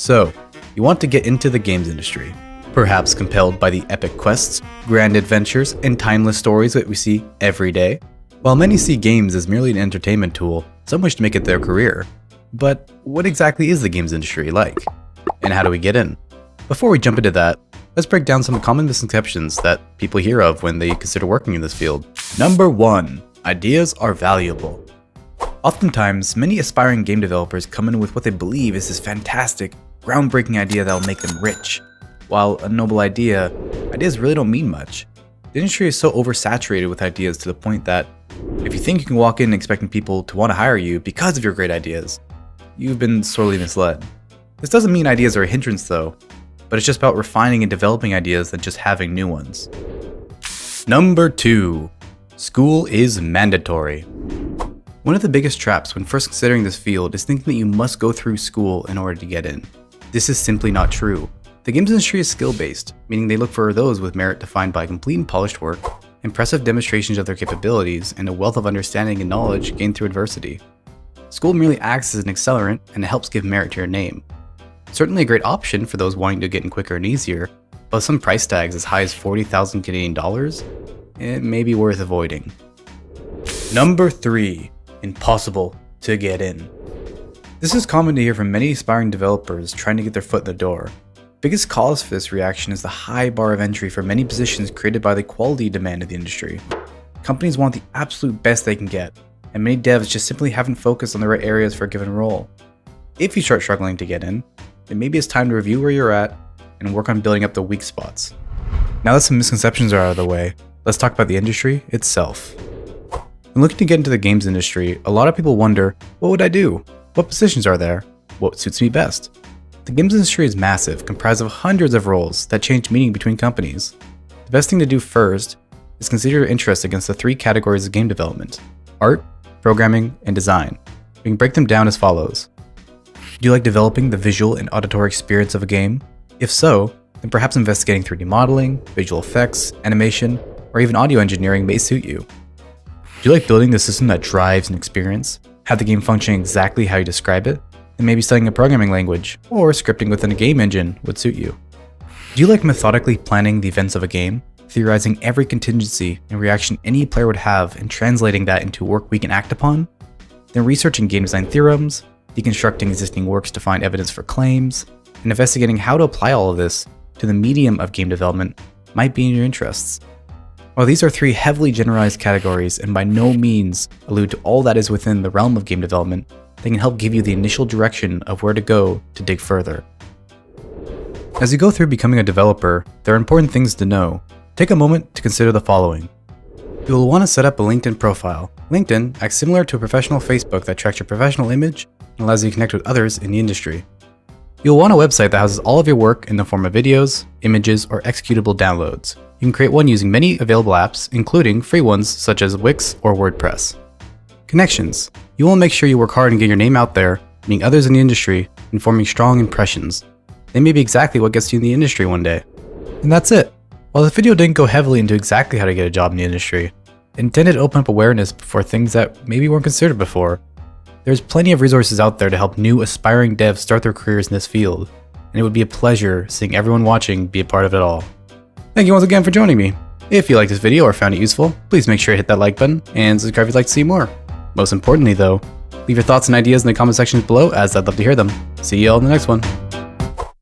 So, you want to get into the games industry, perhaps compelled by the epic quests, grand adventures, and timeless stories that we see every day. While many see games as merely an entertainment tool, some wish to make it their career. But what exactly is the games industry like? And how do we get in? Before we jump into that, let's break down some common misconceptions that people hear of when they consider working in this field. Number 1. Ideas are valuable. Oftentimes, many aspiring game developers come in with what they believe is this fantastic, groundbreaking idea that will make them rich. While a noble idea, ideas really don't mean much. The industry is so oversaturated with ideas to the point that if you think you can walk in expecting people to want to hire you because of your great ideas, you've been sorely misled. This doesn't mean ideas are a hindrance though, but it's just about refining and developing ideas than just having new ones. Number 2. School is mandatory. One of the biggest traps when first considering this field is thinking that you must go through school in order to get in. This is simply not true. The games industry is skill-based, meaning they look for those with merit defined by complete and polished work, impressive demonstrations of their capabilities, and a wealth of understanding and knowledge gained through adversity. School merely acts as an accelerant and it helps give merit to your name. Certainly a great option for those wanting to get in quicker and easier, but with some price tags as high as 40,000 Canadian dollars, it may be worth avoiding. Number 3. Impossible to get in. This is common to hear from many aspiring developers trying to get their foot in the door. Biggest cause for this reaction is the high bar of entry for many positions created by the quality demand of the industry. Companies want the absolute best they can get, and many devs just simply haven't focused on the right areas for a given role. If you start struggling to get in, then maybe it's time to review where you're at and work on building up the weak spots. Now that some misconceptions are out of the way, let's talk about the industry itself. When looking to get into the games industry, a lot of people wonder, what would I do? What positions are there? What suits me best? The games industry is massive, comprised of hundreds of roles that change meaning between companies. The best thing to do first is consider your interest against the 3 categories of game development: art, programming, and design. We can break them down as follows. Do you like developing the visual and auditory experience of a game? If so, then perhaps investigating 3D modeling, visual effects, animation, or even audio engineering may suit you. Do you like building the system that drives an experience? Have the game function exactly how you describe it? Then maybe studying a programming language or scripting within a game engine would suit you. Do you like methodically planning the events of a game, theorizing every contingency and reaction any player would have and translating that into work we can act upon? Then researching game design theorems, deconstructing existing works to find evidence for claims, and investigating how to apply all of this to the medium of game development might be in your interests. While these are 3 heavily generalized categories and by no means allude to all that is within the realm of game development, they can help give you the initial direction of where to go to dig further. As you go through becoming a developer, there are important things to know. Take a moment to consider the following. You will want to set up a LinkedIn profile. LinkedIn acts similar to a professional Facebook that tracks your professional image and allows you to connect with others in the industry. You'll want a website that houses all of your work in the form of videos, images, or executable downloads. You can create one using many available apps, including free ones such as Wix or WordPress. Connections. You want to make sure you work hard and get your name out there, meeting others in the industry, and forming strong impressions. They may be exactly what gets you in the industry one day. And that's it. While the video didn't go heavily into exactly how to get a job in the industry, it intended to open up awareness for things that maybe weren't considered before. There's plenty of resources out there to help new aspiring devs start their careers in this field, and it would be a pleasure seeing everyone watching be a part of it all. Thank you once again for joining me. If you liked this video or found it useful, please make sure to hit that like button and subscribe if you'd like to see more. Most importantly though, leave your thoughts and ideas in the comment sections below as I'd love to hear them. See you all in the next one.